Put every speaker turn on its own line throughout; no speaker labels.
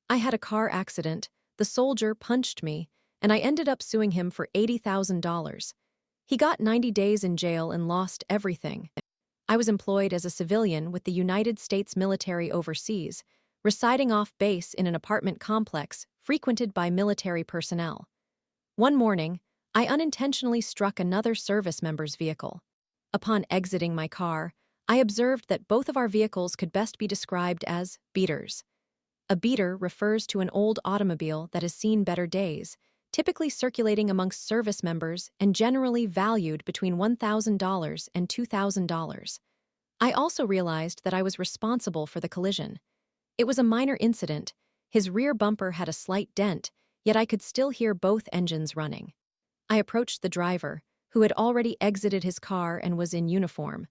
I had a car accident, the soldier punched me, and I ended up suing him for $80,000. He got 90 days in jail and lost everything. I was employed as a civilian with the United States military overseas, residing off base in an apartment complex frequented by military personnel. One morning, I unintentionally struck another service member's vehicle. Upon exiting my car, I observed that both of our vehicles could best be described as beaters. A beater refers to an old automobile that has seen better days, typically circulating amongst service members and generally valued between $1,000 and $2,000. I also realized that I was responsible for the collision. It was a minor incident. His rear bumper had a slight dent, yet I could still hear both engines running. I approached the driver, who had already exited his car and was in uniform.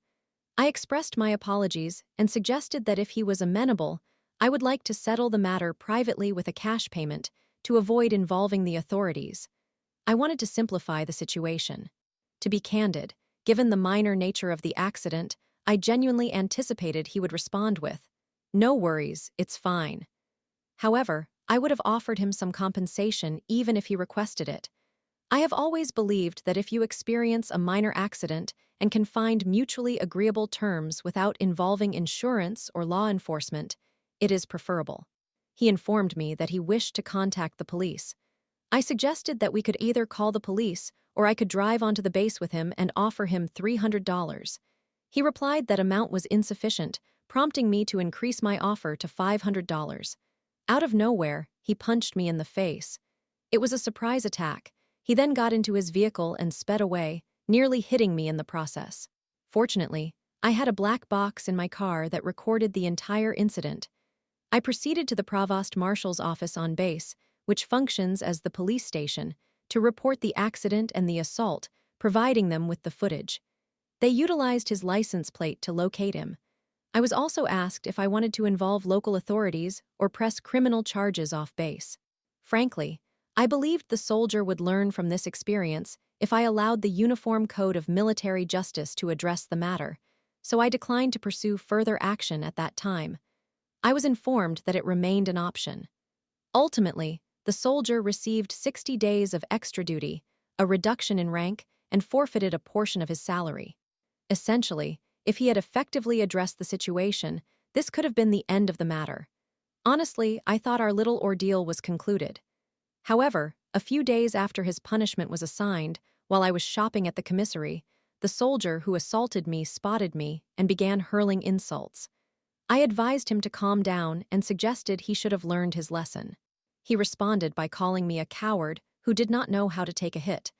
I expressed my apologies and suggested that if he was amenable, I would like to settle the matter privately with a cash payment to avoid involving the authorities. I wanted to simplify the situation. To be candid, given the minor nature of the accident, I genuinely anticipated he would respond with, "No worries, it's fine." However, I would have offered him some compensation even if he requested it. I have always believed that if you experience a minor accident and can find mutually agreeable terms without involving insurance or law enforcement, it is preferable. He informed me that he wished to contact the police. I suggested that we could either call the police or I could drive onto the base with him and offer him $300. He replied that amount was insufficient, prompting me to increase my offer to $500. Out of nowhere, he punched me in the face. It was a surprise attack. He then got into his vehicle and sped away, nearly hitting me in the process. Fortunately, I had a black box in my car that recorded the entire incident. I proceeded to the Provost Marshal's office on base, which functions as the police station, to report the accident and the assault, providing them with the footage. They utilized his license plate to locate him. I was also asked if I wanted to involve local authorities or press criminal charges off base. Frankly, I believed the soldier would learn from this experience if I allowed the Uniform Code of Military Justice to address the matter, so I declined to pursue further action at that time. I was informed that it remained an option. Ultimately, the soldier received 60 days of extra duty, a reduction in rank, and forfeited a portion of his salary. Essentially, if he had effectively addressed the situation, this could have been the end of the matter. Honestly, I thought our little ordeal was concluded. However, a few days after his punishment was assigned, while I was shopping at the commissary, the soldier who assaulted me spotted me and began hurling insults. I advised him to calm down and suggested he should have learned his lesson. He responded by calling me a coward who did not know how to take a hit.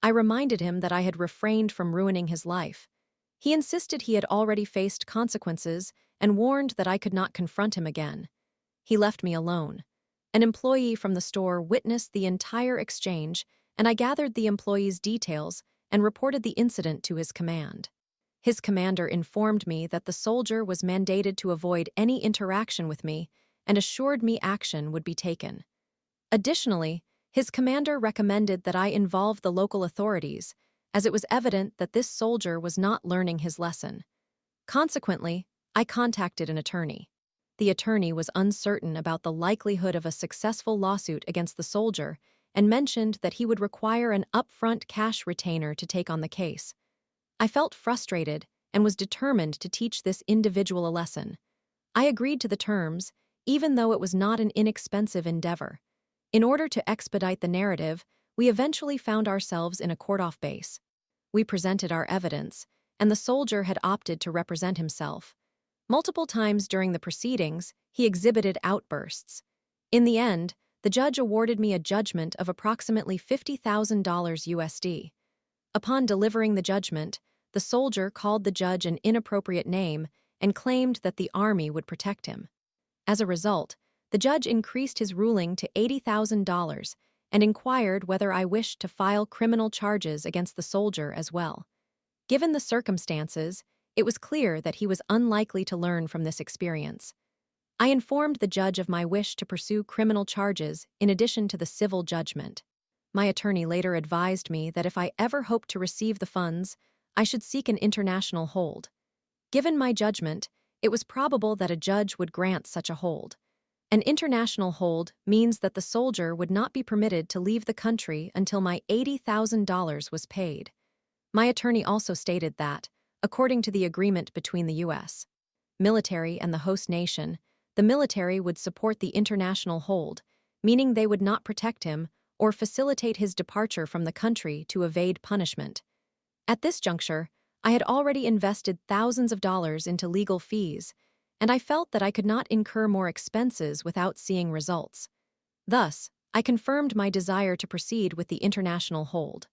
I reminded him that I had refrained from ruining his life. He insisted he had already faced consequences and warned that I could not confront him again. He left me alone. An employee from the store witnessed the entire exchange, and I gathered the employee's details and reported the incident to his command. His commander informed me that the soldier was mandated to avoid any interaction with me and assured me action would be taken. Additionally, his commander recommended that I involve the local authorities, as it was evident that this soldier was not learning his lesson. Consequently, I contacted an attorney. The attorney was uncertain about the likelihood of a successful lawsuit against the soldier and mentioned that he would require an upfront cash retainer to take on the case. I felt frustrated and was determined to teach this individual a lesson. I agreed to the terms, even though it was not an inexpensive endeavor. In order to expedite the narrative, we eventually found ourselves in a court-off base. We presented our evidence, and the soldier had opted to represent himself. Multiple times during the proceedings, he exhibited outbursts. In the end, the judge awarded me a judgment of approximately $50,000 USD. Upon delivering the judgment, the soldier called the judge an inappropriate name and claimed that the army would protect him. As a result, the judge increased his ruling to $80,000 and inquired whether I wished to file criminal charges against the soldier as well. Given the circumstances, it was clear that he was unlikely to learn from this experience. I informed the judge of my wish to pursue criminal charges in addition to the civil judgment. My attorney later advised me that if I ever hoped to receive the funds, I should seek an international hold. Given my judgment, it was probable that a judge would grant such a hold. An international hold means that the soldier would not be permitted to leave the country until my $80,000 was paid. My attorney also stated that, according to the agreement between the U.S. military and the host nation, the military would support the international hold, meaning they would not protect him or facilitate his departure from the country to evade punishment. At this juncture, I had already invested thousands of dollars into legal fees, and I felt that I could not incur more expenses without seeing results. Thus, I confirmed my desire to proceed with the international hold.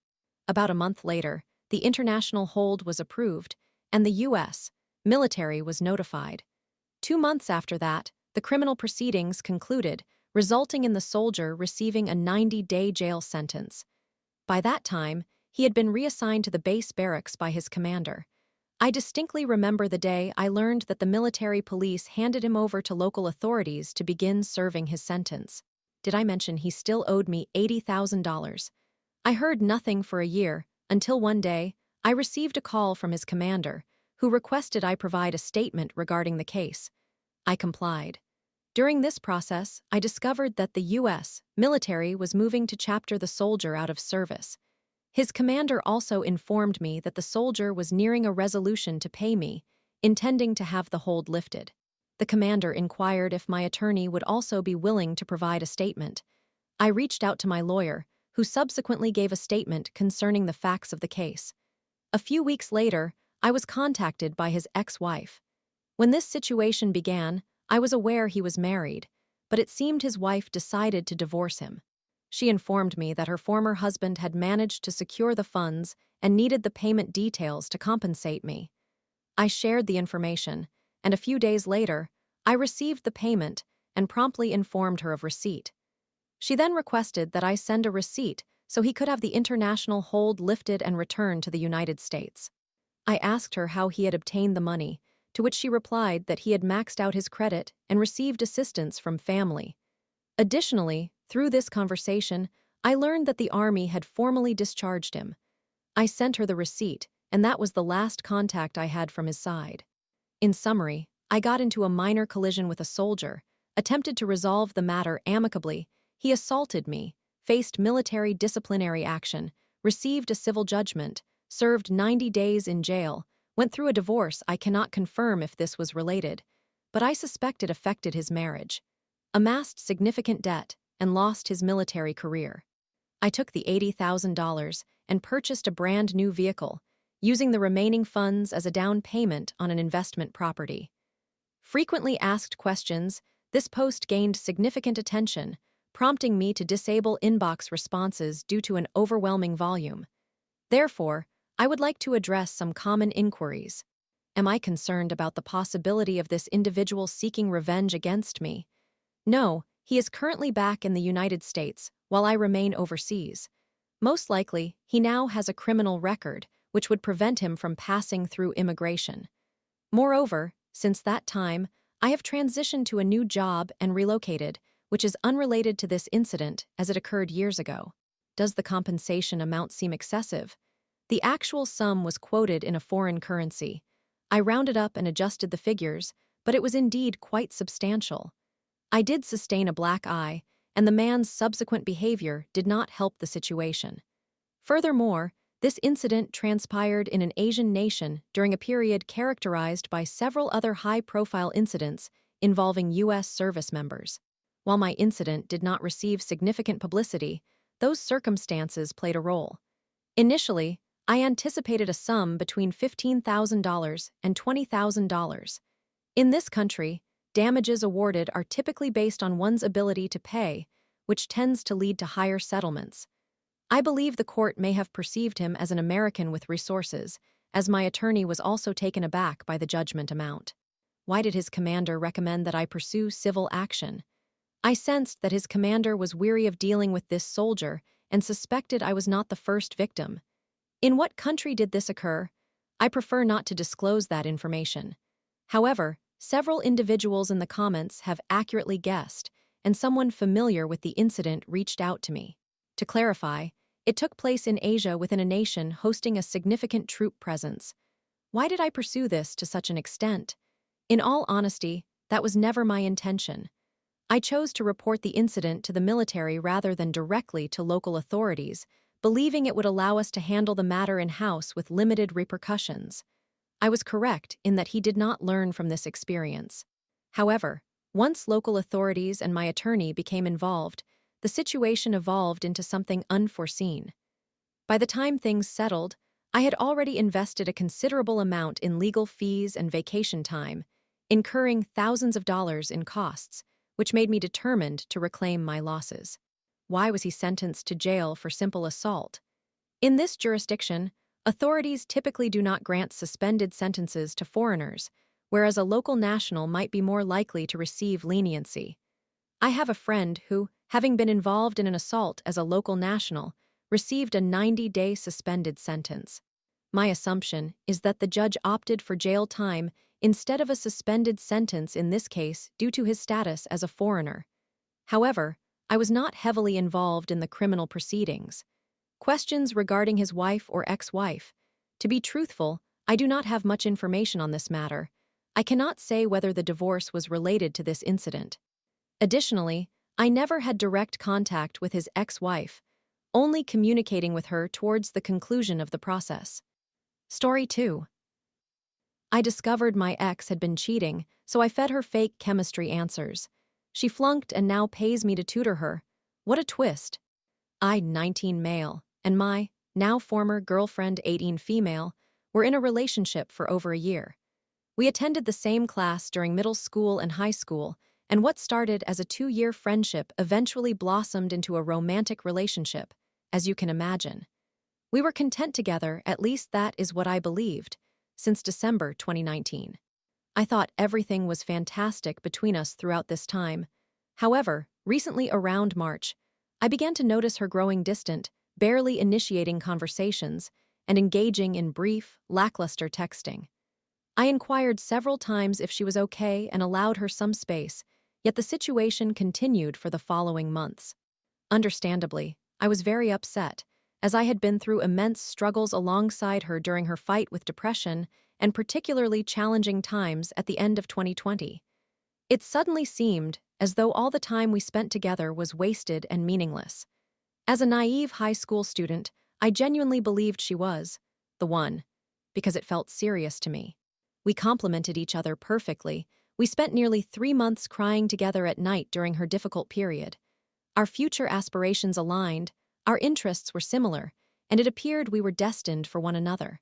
About a month later, the international hold was approved, and the U.S. military was notified. 2 months after that, the criminal proceedings concluded, resulting in the soldier receiving a 90-day jail sentence. By that time, he had been reassigned to the base barracks by his commander. I distinctly remember the day I learned that the military police handed him over to local authorities to begin serving his sentence. Did I mention he still owed me $80,000? I heard nothing for a year, until one day, I received a call from his commander, who requested I provide a statement regarding the case. I complied. During this process, I discovered that the U.S. military was moving to chapter the soldier out of service. His commander also informed me that the soldier was nearing a resolution to pay me, intending to have the hold lifted. The commander inquired if my attorney would also be willing to provide a statement. I reached out to my lawyer, who subsequently gave a statement concerning the facts of the case. A few weeks later, I was contacted by his ex-wife. When this situation began, I was aware he was married, but it seemed his wife decided to divorce him. She informed me that her former husband had managed to secure the funds and needed the payment details to compensate me. I shared the information, and a few days later, I received the payment and promptly informed her of receipt. She then requested that I send a receipt so he could have the international hold lifted and returned to the United States. I asked her how he had obtained the money, to which she replied that he had maxed out his credit and received assistance from family. Additionally, through this conversation, I learned that the Army had formally discharged him. I sent her the receipt, and that was the last contact I had from his side. In summary, I got into a minor collision with a soldier, attempted to resolve the matter amicably. He assaulted me, faced military disciplinary action, received a civil judgment, served 90 days in jail, went through a divorce. I cannot confirm if this was related, but I suspect it affected his marriage, amassed significant debt, and lost his military career. I took the $80,000 and purchased a brand new vehicle, using the remaining funds as a down payment on an investment property. Frequently asked questions, this post gained significant attention, prompting me to disable inbox responses due to an overwhelming volume. Therefore, I would like to address some common inquiries. Am I concerned about the possibility of this individual seeking revenge against me? No, he is currently back in the United States, while I remain overseas. Most likely, he now has a criminal record, which would prevent him from passing through immigration. Moreover, since that time, I have transitioned to a new job and relocated, which is unrelated to this incident as it occurred years ago. Does the compensation amount seem excessive? The actual sum was quoted in a foreign currency. I rounded up and adjusted the figures, but it was indeed quite substantial. I did sustain a black eye, and the man's subsequent behavior did not help the situation. Furthermore, this incident transpired in an Asian nation during a period characterized by several other high-profile incidents involving U.S. service members. While my incident did not receive significant publicity, those circumstances played a role. Initially, I anticipated a sum between $15,000 and $20,000. In this country, damages awarded are typically based on one's ability to pay, which tends to lead to higher settlements. I believe the court may have perceived him as an American with resources, as my attorney was also taken aback by the judgment amount. Why did his commander recommend that I pursue civil action? I sensed that his commander was weary of dealing with this soldier and suspected I was not the first victim. In what country did this occur? I prefer not to disclose that information. However, several individuals in the comments have accurately guessed, and someone familiar with the incident reached out to me. To clarify, it took place in Asia within a nation hosting a significant troop presence. Why did I pursue this to such an extent? In all honesty, that was never my intention. I chose to report the incident to the military rather than directly to local authorities, believing it would allow us to handle the matter in-house with limited repercussions. I was correct in that he did not learn from this experience. However, once local authorities and my attorney became involved, the situation evolved into something unforeseen. By the time things settled, I had already invested a considerable amount in legal fees and vacation time, incurring thousands of dollars in costs, which made me determined to reclaim my losses. Why was he sentenced to jail for simple assault? In this jurisdiction, authorities typically do not grant suspended sentences to foreigners, whereas a local national might be more likely to receive leniency. I have a friend who, having been involved in an assault as a local national, received a 90-day suspended sentence. My assumption is that the judge opted for jail time instead of a suspended sentence in this case due to his status as a foreigner. However, I was not heavily involved in the criminal proceedings. Questions regarding his wife or ex-wife. To be truthful, I do not have much information on this matter. I cannot say whether the divorce was related to this incident. Additionally, I never had direct contact with his ex-wife, only communicating with her towards the conclusion of the process. Story 2. I discovered my ex had been cheating, so I fed her fake chemistry answers. She flunked and now pays me to tutor her. What a twist. I, 19 male, and my, now former girlfriend, 18 female, were in a relationship for over a year. We attended the same class during middle school and high school, and what started as a 2-year friendship eventually blossomed into a romantic relationship, as you can imagine. We were content together, at least that is what I believed, since December 2019. I thought everything was fantastic between us throughout this time. However, recently around March, I began to notice her growing distant, barely initiating conversations, and engaging in brief, lackluster texting. I inquired several times if she was okay and allowed her some space, yet the situation continued for the following months. Understandably, I was very upset, as I had been through immense struggles alongside her during her fight with depression and particularly challenging times at the end of 2020. It suddenly seemed as though all the time we spent together was wasted and meaningless. As a naive high school student, I genuinely believed she was the one, because it felt serious to me. We complemented each other perfectly. We spent nearly 3 months crying together at night during her difficult period. Our future aspirations aligned, our interests were similar, and it appeared we were destined for one another.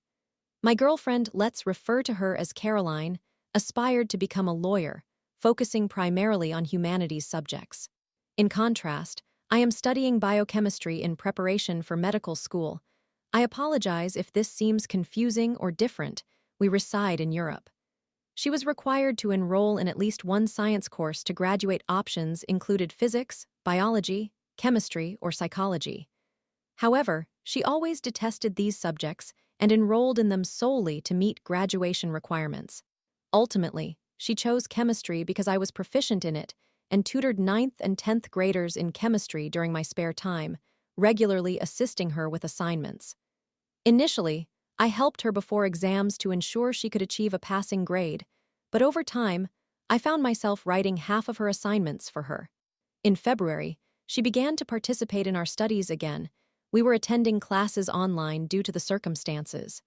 My girlfriend, let's refer to her as Caroline, aspired to become a lawyer, focusing primarily on humanities subjects. In contrast, I am studying biochemistry in preparation for medical school. I apologize if this seems confusing or different. We reside in Europe. She was required to enroll in at least one science course to graduate. Options included physics, biology, chemistry, or psychology. However, she always detested these subjects and enrolled in them solely to meet graduation requirements. Ultimately, she chose chemistry because I was proficient in it and tutored 9th and 10th graders in chemistry during my spare time, regularly assisting her with assignments. Initially, I helped her before exams to ensure she could achieve a passing grade, but over time, I found myself writing half of her assignments for her. In February, she began to participate in our studies again. We were attending classes online due to the circumstances.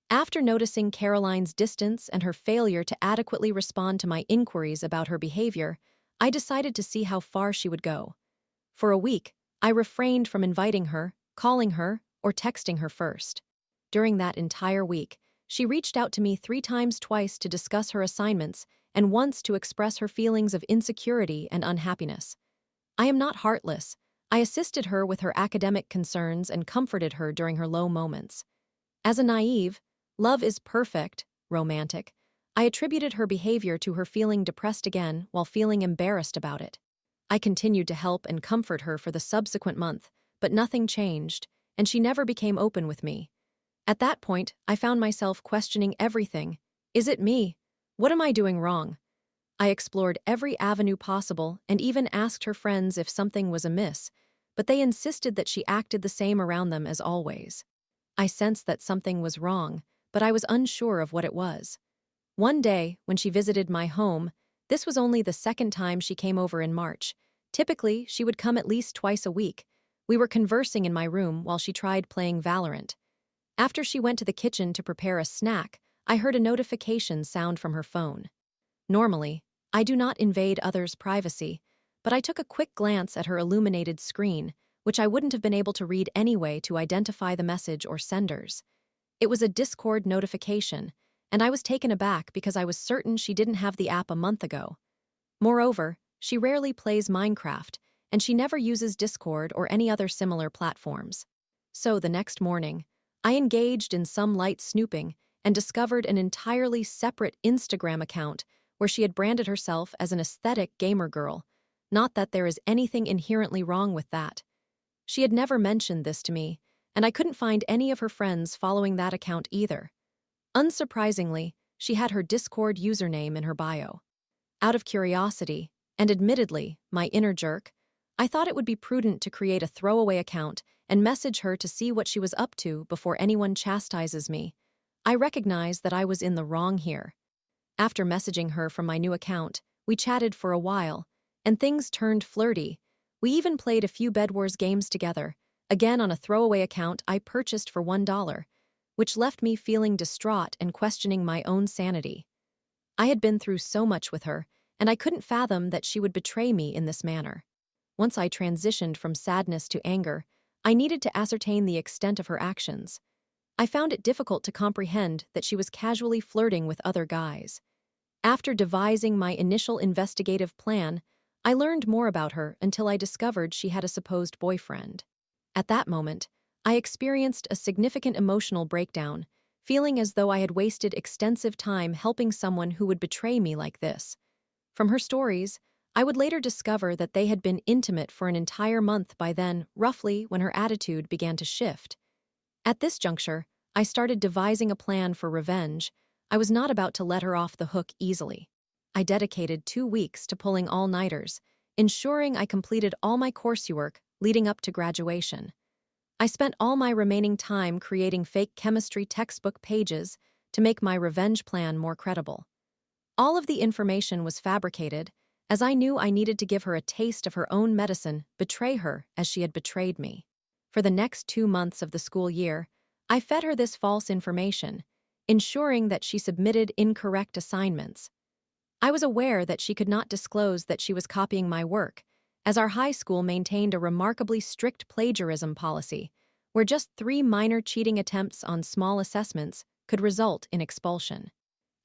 After noticing Caroline's distance and her failure to adequately respond to my inquiries about her behavior, I decided to see how far she would go. For a week, I refrained from inviting her, calling her, or texting her first. During that entire week, she reached out to me 3 times twice to discuss her assignments and once to express her feelings of insecurity and unhappiness. I am not heartless. I assisted her with her academic concerns and comforted her during her low moments. As a naive, love is perfect, romantic, I attributed her behavior to her feeling depressed again while feeling embarrassed about it. I continued to help and comfort her for the subsequent month, but nothing changed, and she never became open with me. At that point, I found myself questioning everything. Is it me? What am I doing wrong? I explored every avenue possible and even asked her friends if something was amiss, but they insisted that she acted the same around them as always. I sensed that something was wrong, but I was unsure of what it was. One day, when she visited my home, This was only the second time she came over in March. Typically, she would come at least twice a week. We were conversing in my room while she tried playing Valorant. After she went to the kitchen to prepare a snack, I heard a notification sound from her phone. Normally, I do not invade others' privacy, but I took a quick glance at her illuminated screen, which I wouldn't have been able to read anyway to identify the message or senders. It was a Discord notification, and I was taken aback because I was certain she didn't have the app a month ago. Moreover, she rarely plays Minecraft, and she never uses Discord or any other similar platforms. So the next morning, I engaged in some light snooping and discovered an entirely separate Instagram account where she had branded herself as an aesthetic gamer girl. Not that there is anything inherently wrong with that. She had never mentioned this to me, and I couldn't find any of her friends following that account either. Unsurprisingly, she had her Discord username in her bio. Out of curiosity, and admittedly, my inner jerk, I thought it would be prudent to create a throwaway account and message her to see what she was up to before anyone chastises me. I recognized that I was in the wrong here. After messaging her from my new account, we chatted for a while, and things turned flirty. We even played a few Bed Wars games together, again on a throwaway account I purchased for $1, which left me feeling distraught and questioning my own sanity. I had been through so much with her, and I couldn't fathom that she would betray me in this manner. Once I transitioned from sadness to anger, I needed to ascertain the extent of her actions. I found it difficult to comprehend that she was casually flirting with other guys. After devising my initial investigative plan, I learned more about her until I discovered she had a supposed boyfriend. At that moment, I experienced a significant emotional breakdown, feeling as though I had wasted extensive time helping someone who would betray me like this. From her stories, I would later discover that they had been intimate for an entire month by then, roughly when her attitude began to shift. At this juncture, I started devising a plan for revenge. I was not about to let her off the hook easily. I dedicated 2 weeks to pulling all-nighters, ensuring I completed all my coursework leading up to graduation. I spent all my remaining time creating fake chemistry textbook pages to make my revenge plan more credible. All of the information was fabricated, as I knew I needed to give her a taste of her own medicine, betray her as she had betrayed me. For the next 2 months of the school year, I fed her this false information, ensuring that she submitted incorrect assignments. I was aware that she could not disclose that she was copying my work, as our high school maintained a remarkably strict plagiarism policy, where just 3 minor cheating attempts on small assessments could result in expulsion.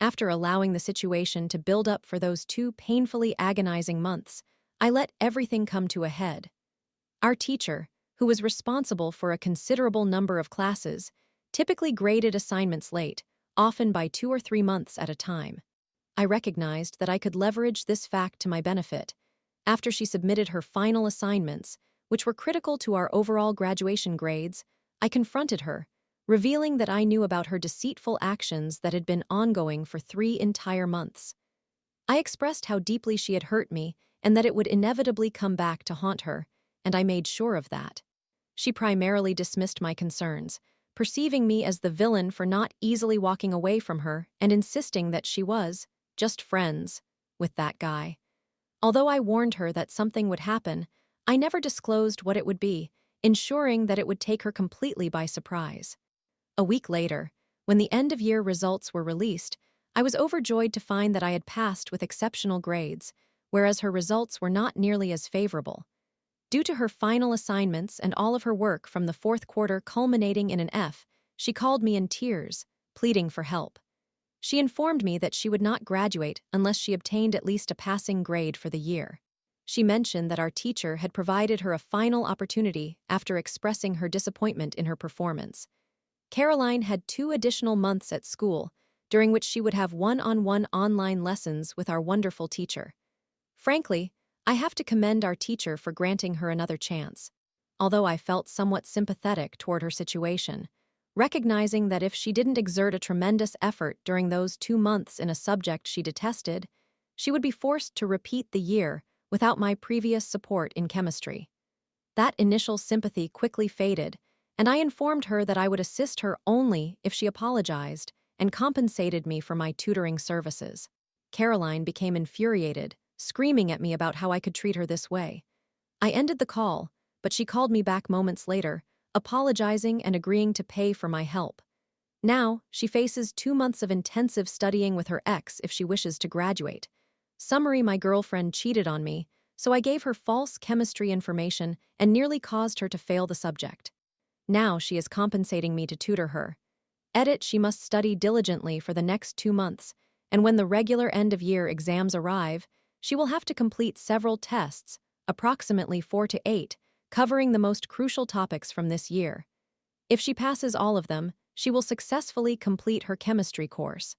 After allowing the situation to build up for those 2 painfully agonizing months, I let everything come to a head. Our teacher, who was responsible for a considerable number of classes, typically graded assignments late, often by 2 or 3 months at a time. I recognized that I could leverage this fact to my benefit. After she submitted her final assignments, which were critical to our overall graduation grades, I confronted her, revealing that I knew about her deceitful actions that had been ongoing for 3 entire months. I expressed how deeply she had hurt me and that it would inevitably come back to haunt her, and I made sure of that. She primarily dismissed my concerns, perceiving me as the villain for not easily walking away from her and insisting that she was just friends with that guy. Although I warned her that something would happen, I never disclosed what it would be, ensuring that it would take her completely by surprise. A week later, when the end-of-year results were released, I was overjoyed to find that I had passed with exceptional grades, whereas her results were not nearly as favorable. Due to her final assignments and all of her work from the 4th quarter culminating in an F, she called me in tears, pleading for help. She informed me that she would not graduate unless she obtained at least a passing grade for the year. She mentioned that our teacher had provided her a final opportunity after expressing her disappointment in her performance. Caroline had 2 additional months at school, during which she would have one-on-one online lessons with our wonderful teacher. Frankly, I have to commend our teacher for granting her another chance. Although I felt somewhat sympathetic toward her situation, recognizing that if she didn't exert a tremendous effort during those 2 months in a subject she detested, she would be forced to repeat the year without my previous support in chemistry. That initial sympathy quickly faded, and I informed her that I would assist her only if she apologized and compensated me for my tutoring services. Caroline became infuriated, screaming at me about how I could treat her this way. I ended the call, but she called me back moments later, apologizing and agreeing to pay for my help. Now, she faces 2 months of intensive studying with her ex if she wishes to graduate. Summary: my girlfriend cheated on me, so I gave her false chemistry information and nearly caused her to fail the subject. Now she is compensating me to tutor her. Edit: she must study diligently for the next 2 months, and when the regular end-of-year exams arrive, she will have to complete several tests, approximately 4 to 8, covering the most crucial topics from this year. If she passes all of them, she will successfully complete her chemistry course.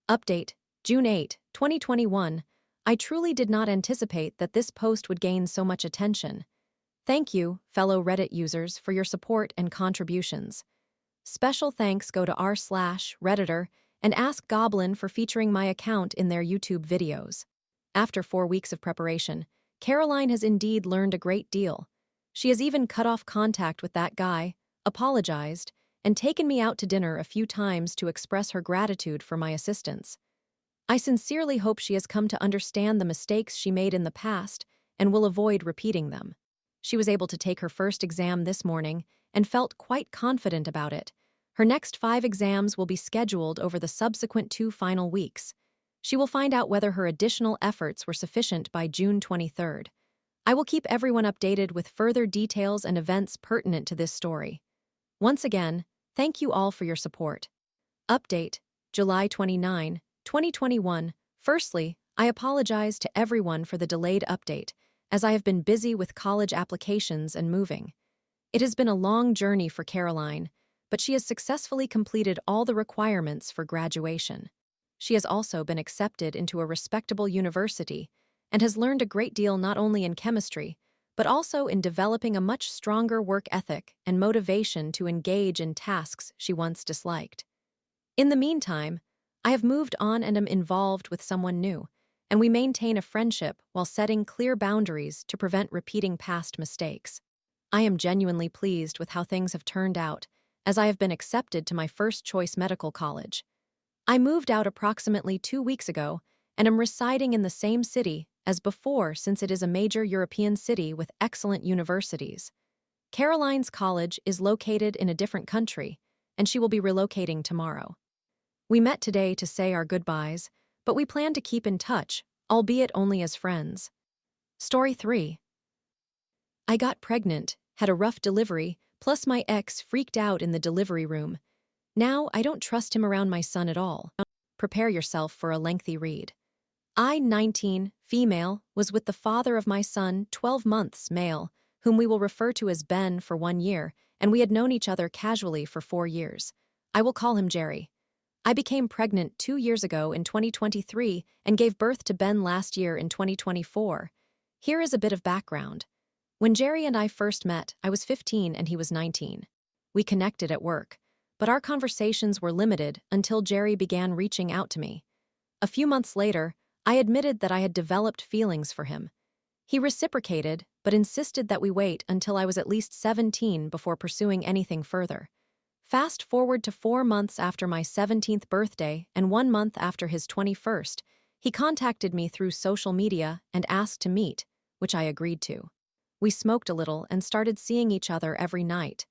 Update: June 8, 2021. I truly did not anticipate that this post would gain so much attention. Thank you, fellow Reddit users, for your support and contributions. Special thanks go to r/redditor and Ask Goblin for featuring my account in their YouTube videos. After 4 weeks of preparation, Caroline has indeed learned a great deal. She has even cut off contact with that guy, apologized, and taken me out to dinner a few times to express her gratitude for my assistance. I sincerely hope she has come to understand the mistakes she made in the past and will avoid repeating them. She was able to take her first exam this morning and felt quite confident about it. Her next 5 exams will be scheduled over the subsequent 2 final weeks. She will find out whether her additional efforts were sufficient by June 23rd. I will keep everyone updated with further details and events pertinent to this story. Once again, thank you all for your support. Update: July 29, 2021. Firstly, I apologize to everyone for the delayed update, as I have been busy with college applications and moving. It has been a long journey for Caroline, but she has successfully completed all the requirements for graduation. She has also been accepted into a respectable university and has learned a great deal not only in chemistry, but also in developing a much stronger work ethic and motivation to engage in tasks she once disliked. In the meantime, I have moved on and am involved with someone new, and we maintain a friendship while setting clear boundaries to prevent repeating past mistakes. I am genuinely pleased with how things have turned out, as I have been accepted to my first choice medical college. I moved out approximately 2 weeks ago and am residing in the same city as before, since it is a major European city with excellent universities. Caroline's college is located in a different country, and she will be relocating tomorrow. We met today to say our goodbyes, but we plan to keep in touch, albeit only as friends. Story 3. I got pregnant, had a rough delivery, plus my ex freaked out in the delivery room. Now I don't trust him around my son at all. Prepare yourself for a lengthy read. I, 19, female, was with the father of my son, 12 months, male, whom we will refer to as Ben for 1 year, and we had known each other casually for 4 years. I will call him Jerry. I became pregnant 2 years ago in 2023 and gave birth to Ben last year in 2024. Here is a bit of background. When Jerry and I first met, I was 15 and he was 19. We connected at work, but our conversations were limited until Jerry began reaching out to me. A few months later, I admitted that I had developed feelings for him. He reciprocated, but insisted that we wait until I was at least 17 before pursuing anything further. Fast forward to 4 months after my 17th birthday and 1 month after his 21st, he contacted me through social media and asked to meet, which I agreed to. We smoked a little and started seeing each other every night.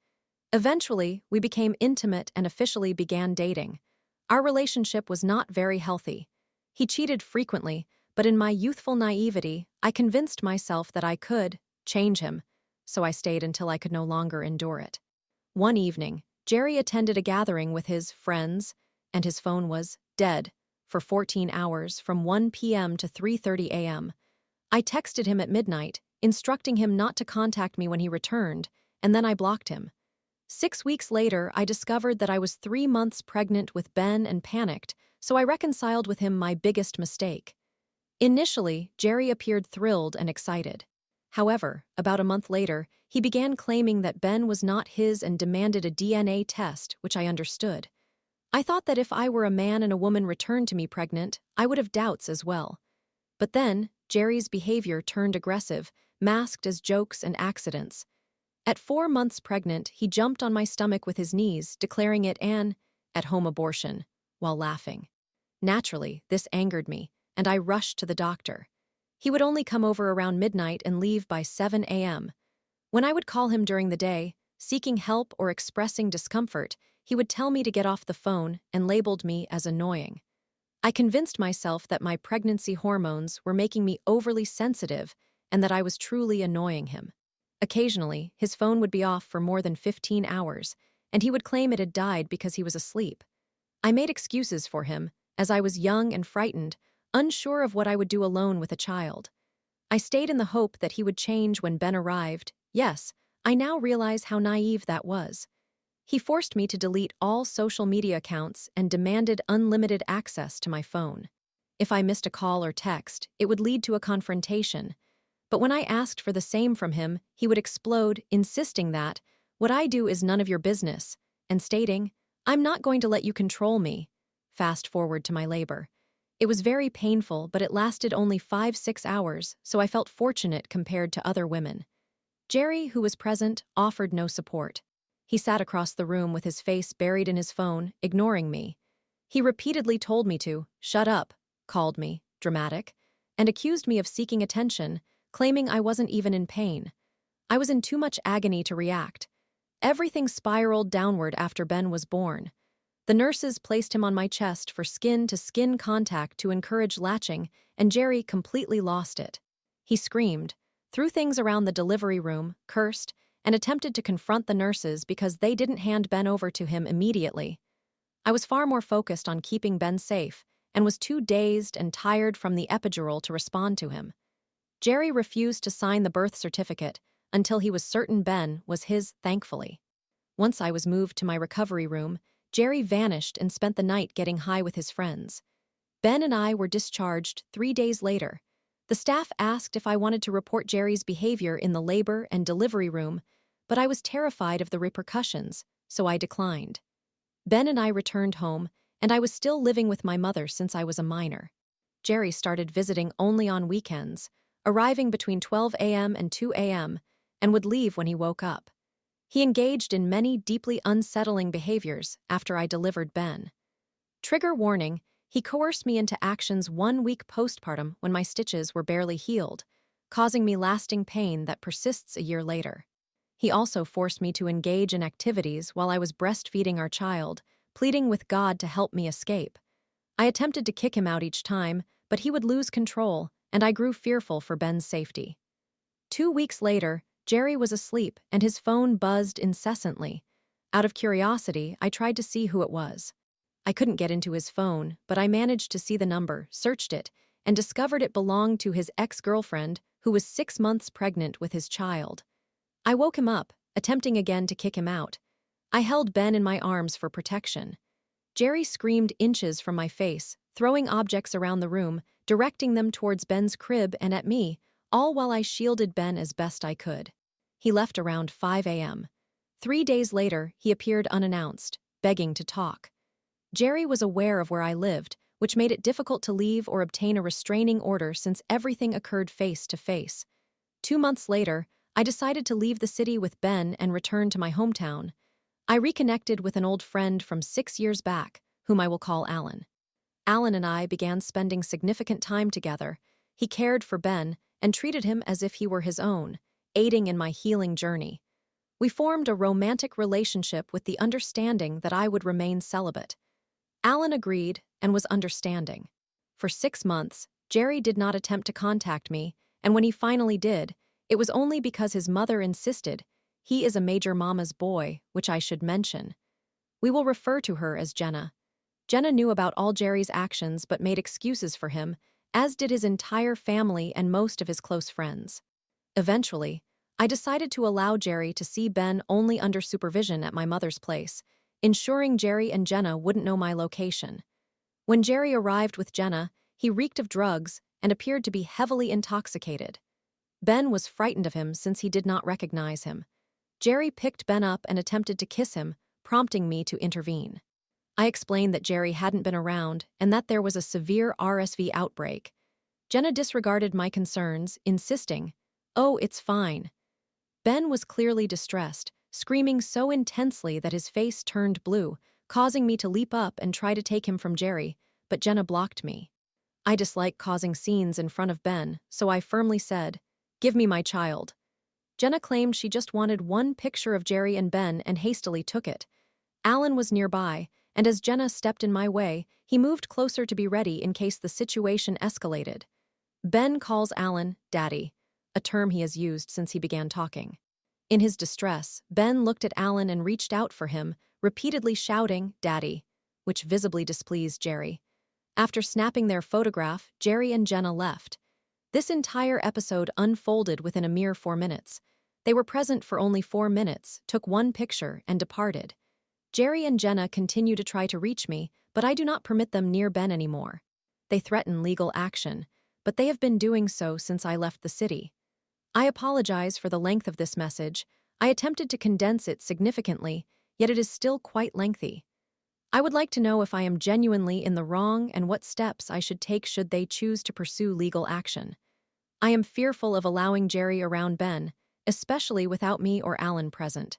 Eventually, we became intimate and officially began dating. Our relationship was not very healthy. He cheated frequently, but in my youthful naivety, I convinced myself that I could change him, so I stayed until I could no longer endure it. One evening, Jerry attended a gathering with his friends, and his phone was dead for 14 hours from 1 p.m. to 3:30 a.m. I texted him at midnight, instructing him not to contact me when he returned, and then I blocked him. 6 weeks later, I discovered that I was 3 months pregnant with Ben and panicked, so I reconciled with him my biggest mistake. Initially, Jerry appeared thrilled and excited. However, about a month later, he began claiming that Ben was not his and demanded a DNA test, which I understood. I thought that if I were a man and a woman returned to me pregnant, I would have doubts as well. But then, Jerry's behavior turned aggressive, masked as jokes and accidents. At 4 months pregnant, he jumped on my stomach with his knees, declaring it an at-home abortion, while laughing. Naturally, this angered me, and I rushed to the doctor. He would only come over around midnight and leave by 7 a.m. When I would call him during the day, seeking help or expressing discomfort, he would tell me to get off the phone and labeled me as annoying. I convinced myself that my pregnancy hormones were making me overly sensitive and that I was truly annoying him. Occasionally, his phone would be off for more than 15 hours, and he would claim it had died because he was asleep. I made excuses for him, as I was young and frightened, unsure of what I would do alone with a child. I stayed in the hope that he would change when Ben arrived. Yes, I now realize how naive that was. He forced me to delete all social media accounts and demanded unlimited access to my phone. If I missed a call or text, it would lead to a confrontation. But when I asked for the same from him, he would explode, insisting that, "What I do is none of your business," and stating, "I'm not going to let you control me." Fast forward to my labor. It was very painful, but it lasted only 5-6 hours, so I felt fortunate compared to other women. Jerry, who was present, offered no support. He sat across the room with his face buried in his phone, ignoring me. He repeatedly told me to shut up, called me dramatic, and accused me of seeking attention, claiming I wasn't even in pain. I was in too much agony to react. Everything spiraled downward after Ben was born. The nurses placed him on my chest for skin-to-skin contact to encourage latching, and Jerry completely lost it. He screamed, threw things around the delivery room, cursed, and attempted to confront the nurses because they didn't hand Ben over to him immediately. I was far more focused on keeping Ben safe and was too dazed and tired from the epidural to respond to him. Jerry refused to sign the birth certificate until he was certain Ben was his, thankfully. Once I was moved to my recovery room, Jerry vanished and spent the night getting high with his friends. Ben and I were discharged 3 days later. The staff asked if I wanted to report Jerry's behavior in the labor and delivery room, but I was terrified of the repercussions, so I declined. Ben and I returned home, and I was still living with my mother since I was a minor. Jerry started visiting only on weekends, arriving between 12 a.m. and 2 a.m., and would leave when he woke up. He engaged in many deeply unsettling behaviors after I delivered Ben. Trigger warning, he coerced me into actions 1 week postpartum when my stitches were barely healed, causing me lasting pain that persists a year later. He also forced me to engage in activities while I was breastfeeding our child, pleading with God to help me escape. I attempted to kick him out each time, but he would lose control, and I grew fearful for Ben's safety. 2 weeks later, Jerry was asleep and his phone buzzed incessantly. Out of curiosity, I tried to see who it was. I couldn't get into his phone, but I managed to see the number, searched it, and discovered it belonged to his ex-girlfriend who was 6 months pregnant with his child. I woke him up, attempting again to kick him out. I held Ben in my arms for protection. Jerry screamed inches from my face, throwing objects around the room, directing them towards Ben's crib and at me, all while I shielded Ben as best I could. He left around 5 a.m. 3 days later, he appeared unannounced, begging to talk. Jerry was aware of where I lived, which made it difficult to leave or obtain a restraining order since everything occurred face to face. 2 months later, I decided to leave the city with Ben and return to my hometown. I reconnected with an old friend from 6 years back, whom I will call Alan. Alan and I began spending significant time together. He cared for Ben and treated him as if he were his own, aiding in my healing journey. We formed a romantic relationship with the understanding that I would remain celibate. Alan agreed and was understanding. For 6 months, Jerry did not attempt to contact me, and when he finally did, it was only because his mother insisted. He is a major mama's boy, which I should mention. We will refer to her as Jenna. Jenna knew about all Jerry's actions but made excuses for him, as did his entire family and most of his close friends. Eventually, I decided to allow Jerry to see Ben only under supervision at my mother's place, ensuring Jerry and Jenna wouldn't know my location. When Jerry arrived with Jenna, he reeked of drugs and appeared to be heavily intoxicated. Ben was frightened of him since he did not recognize him. Jerry picked Ben up and attempted to kiss him, prompting me to intervene. I explained that Jerry hadn't been around and that there was a severe RSV outbreak. Jenna disregarded my concerns, insisting, "Oh, it's fine." Ben was clearly distressed, screaming so intensely that his face turned blue, causing me to leap up and try to take him from Jerry, but Jenna blocked me. I dislike causing scenes in front of Ben, so I firmly said, "Give me my child." Jenna claimed she just wanted one picture of Jerry and Ben and hastily took it. Alan was nearby, and as Jenna stepped in my way, he moved closer to be ready in case the situation escalated. Ben calls Alan Daddy, a term he has used since he began talking. In his distress, Ben looked at Alan and reached out for him, repeatedly shouting, "Daddy," which visibly displeased Jerry. After snapping their photograph, Jerry and Jenna left. This entire episode unfolded within a mere 4 minutes. They were present for only 4 minutes, took one picture, and departed. Jerry and Jenna continue to try to reach me, but I do not permit them near Ben anymore. They threaten legal action, but they have been doing so since I left the city. I apologize for the length of this message. I attempted to condense it significantly, yet it is still quite lengthy. I would like to know if I am genuinely in the wrong and what steps I should take should they choose to pursue legal action. I am fearful of allowing Jerry around Ben, especially without me or Alan present.